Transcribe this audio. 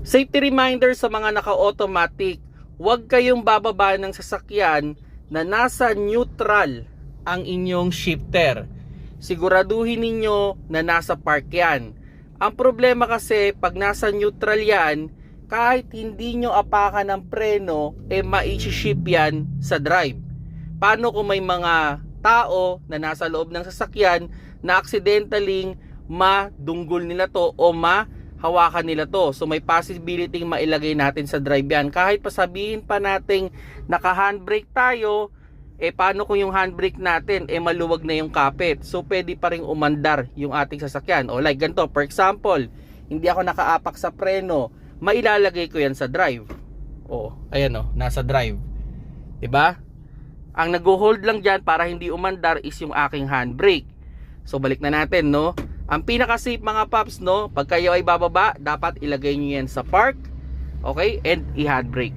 Safety reminder sa mga naka-automatic, huwag kayong bababa ng sasakyan na nasa neutral ang inyong shifter. Siguraduhin ninyo na nasa park yan. Ang problema kasi pag nasa neutral yan, kahit hindi nyo apakan ng preno, mai-shift yan sa drive. Paano kung may mga tao na nasa loob ng sasakyan na accidentally madunggol nila to o hawakan nila to? So may possibility mailagay natin sa drive yan. Kahit pasabihin pa nating naka-handbrake tayo, paano kung yung handbrake natin maluwag na yung kapit? So pwede pa rin umandar yung ating sasakyan. O like ganito, for example, hindi ako nakaapak sa preno, mailalagay ko yan sa drive. O, ayan o, nasa drive. 'Di ba? Ang nag-hold lang dyan para hindi umandar is yung aking handbrake. So balik na natin, no? Ang pinaka-safe mga paps, no, pag kayo ay bababa, dapat ilagay nyo yan sa park, okay, and i-handbrake.